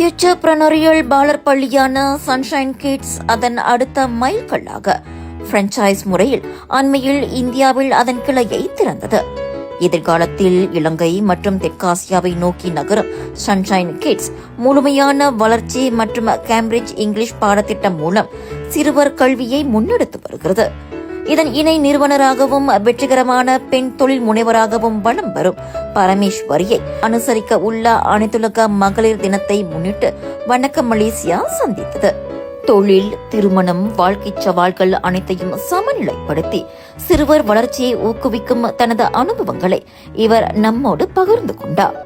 ஃபியூச்சர்பிரனரியல் பாலர் பள்ளியான sunshine kids அதன் அடுத்த மைல்கல்லாக franchise முறையில் அண்மையில் இந்தியாவில் அதன் கிளையை திறந்தது. எதிர்காலத்தில் இலங்கை மற்றும் தெற்காசியாவை நோக்கி நகரும் சன்ஷைன் கிட்ஸ் முழுமையான வளர்ச்சி மற்றும் கேம்பிரிட்ஜ் இங்கிலீஷ் பாடத்திட்டம் மூலம் சிறுவர் கல்வியை முன்னெடுத்து வருகிறது. இதன் இணை நிறுவனராகவும் வெற்றிகரமான பெண் தொழில் முனைவராகவும் வலம் வரும் பரமேஸ்வரியை அனுசரிக்க உள்ள அனைத்துலக மகளிர் தினத்தை முன்னிட்டு வணக்கம் மலேசியா சந்தித்தது. தொழில், திருமணம், வாழ்க்கை சவால்கள் அனைத்தையும் சமநிலைப்படுத்தி சிறுவர் வளர்ச்சியை ஊக்குவிக்கும் தனது அனுபவங்களை இவர் நம்மோடு பகிர்ந்து கொண்டார்.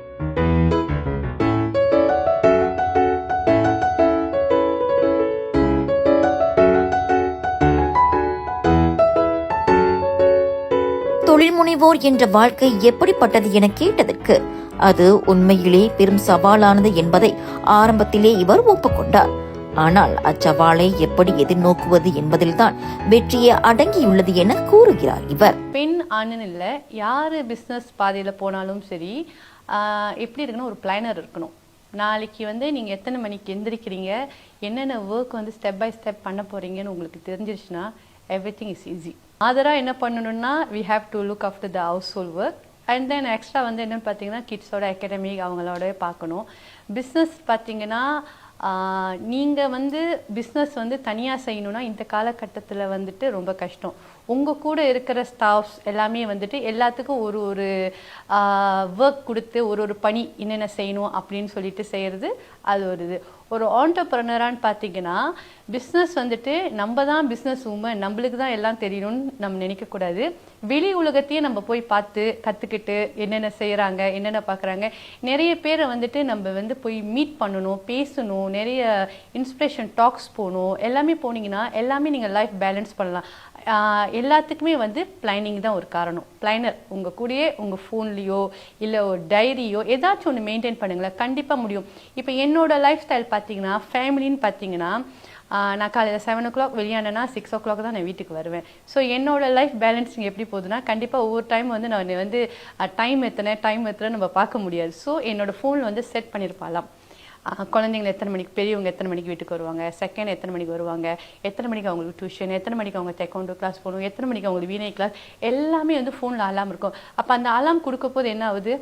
தொழில் முனைவோர் என்ற வாழ்க்கை எப்படிப்பட்டது என கேட்டதற்கு அது உண்மையிலே பெரும் சவாலானது என்பதை ஆரம்பத்திலே இவர் ஒப்புக்கொண்டார். ஆனால் அச்சவாலை எப்படி எதிர்நோக்குவது என்பதில்தான் வெற்றியே அடங்கியுள்ளது என கூறுகிறார் இவர். பெண் ஆணுன்னு இல்லை, யாரு பிஸ்னஸ் பாதையில் போனாலும் சரி, எப்படி இருக்குன்னா ஒரு பிளானர் இருக்கணும். நாளைக்கு நீங்கள் எத்தனை மணிக்கு எந்திரிக்கிறீங்க, என்னென்ன ஒர்க் ஸ்டெப் பை ஸ்டெப் பண்ண போறீங்கன்னு உங்களுக்கு தெரிஞ்சிருச்சுன்னா everything is easy. ஆதராக என்ன பண்ணணும்னா we have to look after the household work and then extra என்னன்னு பார்த்தீங்கன்னா கிட்ஸோட அகாடமிக் அவங்களோட பார்க்கணும். பிஸ்னஸ் பார்த்தீங்கன்னா நீங்கள் பிஸ்னஸ் தனியாக செய்யணும்னா இந்த காலகட்டத்தில் ரொம்ப கஷ்டம். உங்கள் கூட இருக்கிற ஸ்டாஃப்ஸ் எல்லாமே எல்லாத்துக்கும் ஒரு ஒரு ஒர்க் கொடுத்து ஒரு பணி என்னென்ன செய்யணும் அப்படின்னு சொல்லிட்டு செய்கிறது அது ஒரு ஆண்டர்பிரனரான்னு பார்த்தீங்கன்னா பிஸ்னஸ் நம்ம தான் பிஸ்னஸ் உமன், நம்மளுக்கு தான் எல்லாம் தெரியணும்னு நம்ம நினைக்கக்கூடாது. வெளி உலகத்தையே நம்ம போய் பார்த்து கற்றுக்கிட்டு என்னென்ன செய்கிறாங்க, என்னென்ன பார்க்குறாங்க. நிறைய பேரை நம்ம போய் மீட் பண்ணணும், பேசணும், நிறைய இன்ஸ்பிரேஷன் டாக்ஸ் போகணும். எல்லாமே போனீங்கன்னா எல்லாமே நீங்கள் லைஃப் பேலன்ஸ் பண்ணலாம். எல்லாத்துக்குமே பிளானிங் தான் ஒரு காரணம். பிளானர் உங்கள் கூடயே உங்கள் ஃபோன்லேயோ இல்லை ஒரு டைரியோ ஏதாச்சும் ஒன்று மெயின்டைன் பண்ணுங்களேன், கண்டிப்பாக முடியும். இப்போ என்னோட லைஃப் ஸ்டைல் பார்த்தீங்கன்னா ஃபேமிலின்னு பார்த்தீங்கன்னா நான் காலையில் 7 o'clock வெளியானேன்னா 6 o'clock தான் நான் வீட்டுக்கு வருவேன். ஸோ என்னோட லைஃப் பேலன்ஸிங் எப்படி போகுதுன்னா கண்டிப்பாக ஒவ்வொரு டைம் நான் டைம் எத்தனை நம்ம பார்க்க முடியாது. ஸோ என்னோட ஃபோனில் செட் பண்ணியிருப்பாலாம். குழந்தைங்க எத்தனை மணிக்கு, பெரியவங்க எத்தனை மணிக்கு வீட்டுக்கு வருவாங்க, செகண்ட் எத்தனை மணிக்கு வருவாங்க, எத்தனை மணிக்கு அவங்களுக்கு டியூஷன், எத்தனை மணிக்கு அவங்க டெக்கவுண்டோ கிளாஸ் போகணும், எத்தனை மணிக்கு அவங்களுக்கு வீணை கிளாஸ், எல்லாமே ஃபோனில் அலாம் இருக்கும். அப்போ அந்த அலாம் கொடுக்க போது என்ன ஆகுது,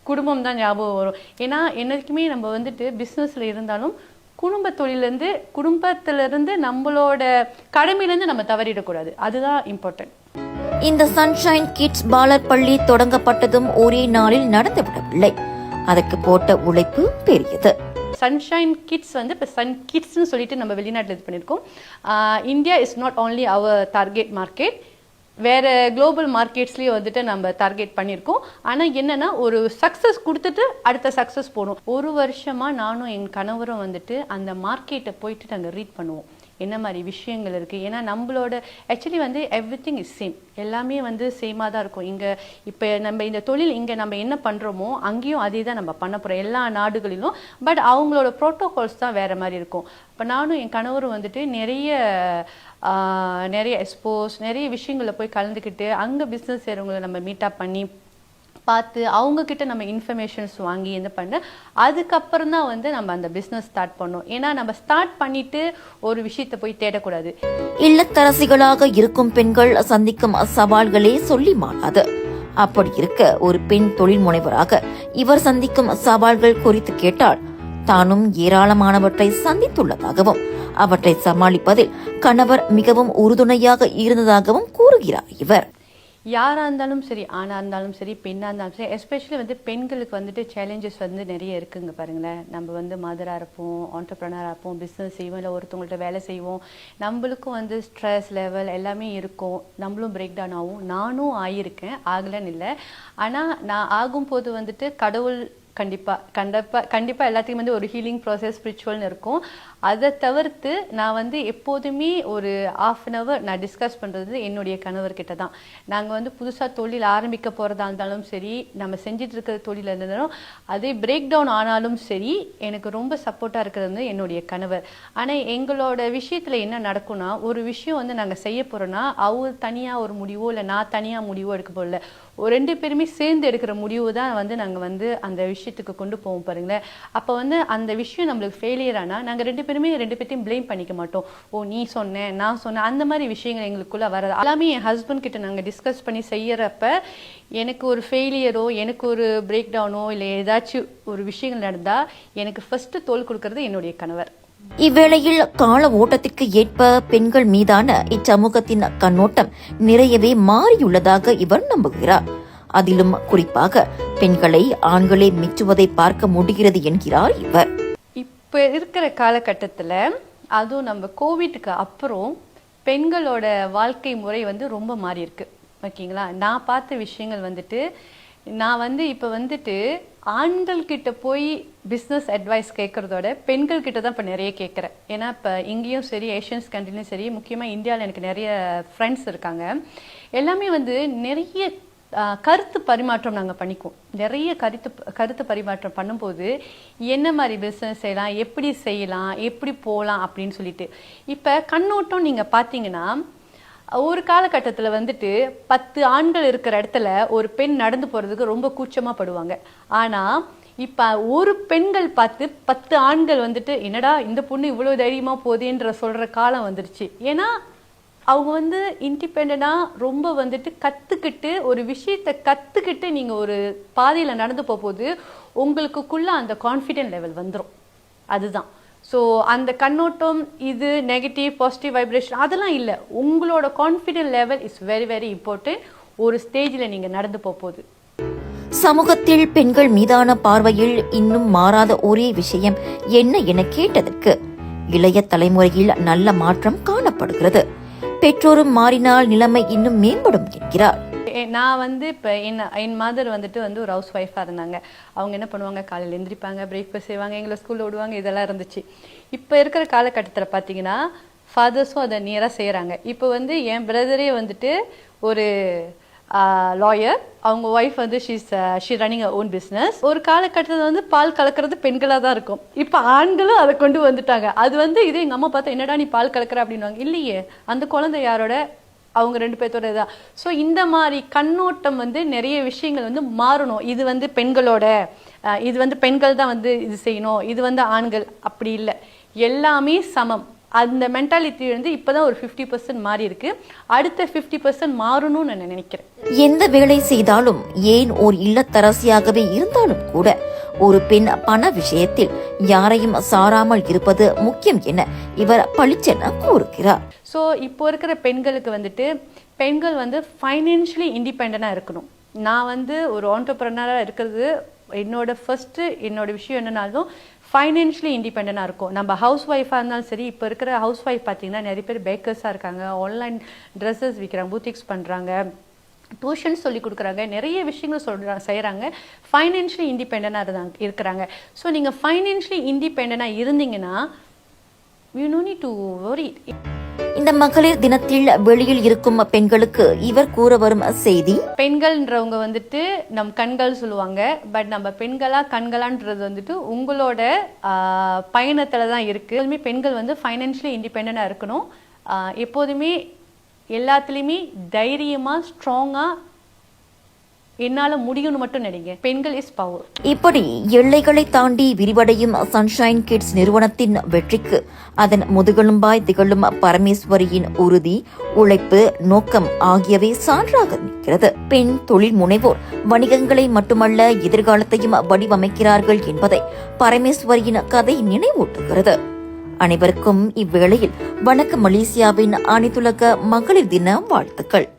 குடும்பம் தான் ஞாபகம் வரும். ஏன்னா என்னைக்குமே நம்ம பிஸ்னஸில் இருந்தாலும் குடும்ப தொழிலேருந்து குடும்பத்திலிருந்து நம்மளோட கடமையிலேருந்து நம்ம தவறிடக்கூடாது. அதுதான் இம்பார்ட்டன்ட். இந்த சன்ஷைன் கிட்ஸ் பாலர் பள்ளி தொடங்கப்பட்டதும் ஒரே நாளில் நடந்துவிடவில்லை. அதற்கு போட்ட உழைப்பு பெரியது. சன்ஷைன் கிட்ஸ் இப்போ சன் கிட்ஸ்ன்னு சொல்லிட்டு நம்ம வெளிநாட்டில் இது பண்ணியிருக்கோம். India is not only our target market, வேறு குளோபல் மார்க்கெட்ஸ்லேயும் நம்ம டார்கெட் பண்ணியிருக்கோம். ஆனால் என்னென்னா ஒரு சக்ஸஸ் கொடுத்துட்டு அடுத்த சக்ஸஸ் போகணும். ஒரு வருஷமாக நானும் என் கணவரும் அந்த மார்க்கெட்டை போயிட்டு நாங்கள் ரீட் பண்ணுவோம், என்ன மாதிரி விஷயங்கள் இருக்குது. ஏன்னா நம்மளோட ஆக்சுவலி எவ்ரிதிங் இஸ் சேம், எல்லாமே சேமாக தான் இருக்கும். இங்கே இப்போ நம்ம இந்த தொழில் இங்கே நம்ம என்ன பண்ணுறோமோ அங்கேயும் அதே தான் நம்ம பண்ண போகிறோம் எல்லா நாடுகளிலும். பட் அவங்களோட ப்ரோட்டோகால்ஸ் தான் வேறு மாதிரி இருக்கும். இப்போ நானும் என் கணவரும் நிறைய எக்ஸ்போஸ் நிறைய விஷயங்களில் போய் கலந்துக்கிட்டு அங்கே பிஸ்னஸ் செய்கிறவங்களை நம்ம மீட்டப் பண்ணி பார்த்து அவங்கக்கிட்ட நம்ம இன்ஃபர்மேஷன்ஸ் வாங்கி என்ன பண்ண அதுக்கப்புறம் தான் நம்ம அந்த பிஸ்னஸ் ஸ்டார்ட் பண்ணோம். ஏன்னா நம்ம ஸ்டார்ட் பண்ணிட்டு ஒரு விஷயத்தை போய் தேடக்கூடாது. இல்லத்தரசிகளாக இருக்கும் பெண்கள் சந்திக்கும் சவால்களே சொல்லி மாறாது. அப்படி இருக்க ஒரு பெண் தொழில் முனைவராக இவர் சந்திக்கும் சவால்கள் குறித்து கேட்டால் தானும் ஏராளமானவற்றை சந்தித்துள்ளதாகவும் அவற்றை சமாளிப்பதில் கணவர் மிகவும் உறுதுணையாக இருந்ததாகவும் கூறுகிறார் இவர். யாராக இருந்தாலும் சரி, ஆணாக இருந்தாலும் சரி, பெண்ணாக இருந்தாலும் சரி, எஸ்பெஷலி பெண்களுக்கு சேலஞ்சஸ் நிறைய இருக்குங்க. பாருங்களேன், நம்ம மதராக இருப்போம், ஆண்டர்ப்ரனராக இருப்போம், பிஸ்னஸ் செய்வோம், இல்லை ஒருத்தவங்கள்ட்ட வேலை செய்வோம். நம்மளுக்கும் ஸ்ட்ரெஸ் லெவல் எல்லாமே இருக்கும், நம்மளும் பிரேக் டவுன் ஆகும். நானும் ஆகியிருக்கேன், ஆகலன்னு இல்லை. ஆனால் நான் ஆகும்போது கடவுள் கண்டிப்பாக எல்லாத்துக்கும் ஒரு ஹீலிங் ப்ராசஸ் ஸ்பிரிச்சுவல்னு இருக்கும். அதை தவிர்த்து நான் எப்போதுமே ஒரு ½ an hour நான் டிஸ்கஸ் பண்ணுறது என்னுடைய கணவர்கிட்ட தான். நாங்கள் புதுசாக தொழில் ஆரம்பிக்க போகிறதா இருந்தாலும் சரி, நம்ம செஞ்சிட்டு இருக்கிற தொழில் இருந்தாலும் அதே பிரேக் டவுன் ஆனாலும் சரி, எனக்கு ரொம்ப சப்போர்ட்டாக இருக்கிறது என்னுடைய கணவர். ஆனால் எங்களோட விஷயத்தில் என்ன நடக்கும்னா, ஒரு விஷயம் நாங்கள் செய்ய போகிறோன்னா அவர் தனியாக ஒரு முடிவோ இல்லை நான் தனியாக முடிவோ எடுக்க போகல, ஒரு 2 பேருமே சேர்ந்து எடுக்கிற முடிவு தான் நாங்கள் அந்த விஷயம் விஷயத்துக்கு கொண்டு போவோம் பாருங்களேன். அப்போ வந்து அந்த விஷயம் நம்மளுக்கு ஃபெயிலியர் ஆனால் நாங்கள் ரெண்டு பேர்த்தையும் ப்ளேம் பண்ணிக்க மாட்டோம். ஓ நீ சொன்னேன் நான் சொன்னேன் அந்த மாதிரி விஷயங்கள் எங்களுக்குள்ளே வராது. எல்லாமே என் ஹஸ்பண்ட் கிட்ட நாங்கள் டிஸ்கஸ் பண்ணி செய்யறப்ப எனக்கு ஒரு ஃபெயிலியரோ எனக்கு ஒரு பிரேக் டவுனோ இல்லை ஏதாச்சும் ஒரு விஷயங்கள் நடந்தால் எனக்கு ஃபர்ஸ்ட் தோல் கொடுக்கறது என்னுடைய கணவர். இவ்வேளையில் கால ஓட்டத்திற்கு ஏற்ப பெண்கள் மீதான இச்சமூகத்தின் கண்ணோட்டம் நிறையவே மாறியுள்ளதாக இவர் நம்புகிறார். அதிலும் குறிப்பாக பெண்களை ஆண்களே மிச்சுவதை பார்க்க முடிகிறது என்கிறார் இவர். இப்ப இருக்கிற காலகட்டத்துல அதுவும் நம்ம கோவிட்க்கு அப்புறம் பெண்களோட வாழ்க்கை முறை வந்து ரொம்ப மாறி இருக்கு. ஓகேங்களா, நான் பார்த்த விஷயங்கள் வந்துட்டு நான் இப்போ ஆண்கள் கிட்ட போய் பிஸ்னஸ் அட்வைஸ் கேட்கறதோட பெண்கள் கிட்ட தான் இப்போ நிறைய கேட்குறேன். ஏன்னா இப்போ இங்கேயும் சரி ஏஷியன்ஸ் கண்ட்ரிலையும் சரி முக்கியமாக இந்தியாவில் எனக்கு நிறைய ஃப்ரெண்ட்ஸ் இருக்காங்க. எல்லாமே நிறைய கருத்து பரிமாற்றம் நாங்கள் பண்ணிக்குவோம். நிறைய கருத்து பரிமாற்றம் பண்ணும்போது என்ன மாதிரி பிஸ்னஸ் செய்யலாம், எப்படி செய்யலாம், எப்படி போகலாம் அப்படின்னு சொல்லிட்டு இப்போ கண்ணோட்டம் நீங்கள் பார்த்தீங்கன்னா ஒரு காலகட்டத்தில் 10 ஆண்கள் இருக்கிற இடத்துல ஒரு பெண் நடந்து போகிறதுக்கு ரொம்ப கூச்சமாக படுவாங்க. ஆனால் இப்போ ஒரு பெண்கள் பார்த்து 10 ஆண்கள் என்னடா இந்த பொண்ணு இவ்வளோ தைரியமாக போதேன்ற சொல்கிற காலம் வந்துருச்சு. ஏன்னா அவங்க இண்டிபெண்டாக ரொம்ப கற்றுக்கிட்டு ஒரு விஷயத்தை கற்றுக்கிட்டு நீங்கள் ஒரு பாதையில் நடந்து போகும்போது உங்களுக்குள்ள அந்த கான்ஃபிடென்ட் லெவல் வந்துடும். அதுதான். ஸோ அந்த கண்ணோட்டம் இது நெகட்டிவ் பாசிட்டிவ் வைப்ரேஷன் அதெல்லாம் இல்லை. உங்களோட confident level is very very important. ஒரு ஸ்டேஜில் நீங்கள் நடந்து போகுது. சமூகத்தில் பெண்கள் மீதான பார்வையில் இன்னும் மாறாத ஒரே விஷயம் என்ன என கேட்டதற்கு இளைய தலைமுறையில் நல்ல மாற்றம் காணப்படுகிறது. பெற்றோரும் மாறினால் நிலைமை இன்னும் மேம்படும் என்கிறார். நான் இப்போ என் மதர் ஒரு ஹவுஸ் ஒய்ஃபாக இருந்தாங்க. அவங்க என்ன பண்ணுவாங்க, காலையில் எந்திரிப்பாங்க, பிரேக்ஃபாஸ்ட் செய்வாங்க, எங்களை ஸ்கூலில் விடுவாங்க, இதெல்லாம் இருந்துச்சு. இப்போ இருக்கிற காலகட்டத்தில் பார்த்தீங்கன்னா ஃபாதர்ஸும் அதை நியராக செய்கிறாங்க. இப்போ என் பிரதரே ஒரு லாயர், அவங்க wife she running a own business. ஒரு காலகட்டத்தில் பால் கலக்கிறது பெண்களாக தான் இருக்கும். இப்போ ஆண்களும் அதை கொண்டு வந்துட்டாங்க. அது இதே எங்கள் அம்மா பார்த்தா என்னடா நீ பால் கலக்கிற அப்படின்வாங்க. இல்லையே, அந்த குழந்தை யாரோட, அவங்க 2 பேர்த்தோட தான். ஸோ இந்த மாதிரி கண்ணோட்டம் நிறைய விஷயங்கள் மாறணும். இது பெண்களோட, இது பெண்கள் தான் இது செய்யணும், இது ஆண்கள் அப்படி இல்லை, எல்லாமே சமம். அந்த மென்டாலிட்டி இப்போதான் ஒரு 50% மாறி இருக்கு. அடுத்த 50% மாறணும்னு நான் நினைக்கிறேன். எந்த வேலை செய்தாலும், ஏன் ஒரு இல்லத்தரசியாகவே இருந்தாலும் கூட ஒரு பெண் பண விஷயத்தில் யாரையும் சாராமல் இருப்பது முக்கியம் என இவர் பளிச்சென கூறுகிறார். ஸோ இப்போ இருக்கிற பெண்களுக்கு பெண்கள் ஃபைனான்ஷியலி இண்டிபெண்டனாக இருக்கணும். நான் ஒரு ஆண்டர்பிரனராக இருக்கிறது என்னோட விஷயம் என்னன்னாலும் ஃபைனான்ஷியலி இண்டிபெண்டனாக இருக்கும். நம்ம ஹவுஸ் ஒய்ஃபாக இருந்தாலும் சரி, இப்போ இருக்கிற ஹவுஸ் ஒய்ஃப் பார்த்தீங்கன்னா நிறைய பேர் பேக்கர்ஸாக இருக்காங்க, ஆன்லைன் ட்ரெஸ்ஸஸ் விற்கிறாங்க, பூத்திக்ஸ் பண்ணுறாங்க, டியூஷன் சொல்லி கொடுக்குறாங்க, நிறைய விஷயங்கள் செய்கிறாங்க. ஃபைனான்ஷியலி இண்டிபெண்டனாக இருக்கிறாங்க. ஸோ நீங்கள் ஃபைனான்ஷியலி இண்டிபெண்டனாக இருந்தீங்கன்னா you no need to worry. இந்த மகளிர் தினத்தில் வெளியில் இருக்கும் பெண்களுக்கு இவர் கூற வரும் செய்தி, பெண்கள்ன்றவங்க நம் கண்கள் சொல்லுவாங்க. பட் நம்ம பெண்களா கண்களான்றது உங்களோட பயணத்துல தான் இருக்கு. எப்போதுமே பெண்கள் ஃபைனான்ஷியலி இண்டிபெண்டா இருக்கணும். எப்போதுமே எல்லாத்துலேயுமே தைரியமா ஸ்ட்ராங்கா என்னால முடியும்னு மட்டும் நினைங்க. பெண்கள் இஸ் பவர். இப்படி எல்லைகளை தாண்டி விரிவடையும் சன்ஷைன் கிட்ஸ் நிறுவனத்தின் வெற்றிக்கு அதன் முதுகெலும்பாய் திகழும் பரமேஸ்வரியின் உறுதி, உழைப்பு, நோக்கம் ஆகியவை சான்றாக நிற்கிறது. பெண் தொழில் முனைவோர் வணிகங்களை மட்டுமல்ல எதிர்காலத்தையும் வடிவமைக்கிறார்கள் என்பதை பரமேஸ்வரியின் கதை நினைவூட்டுகிறது. அனைவருக்கும் இவ்வேளையில் வணக்கம் மலேசியாவின் அனைத்துலக மகளிர் தின வாழ்த்துக்கள்.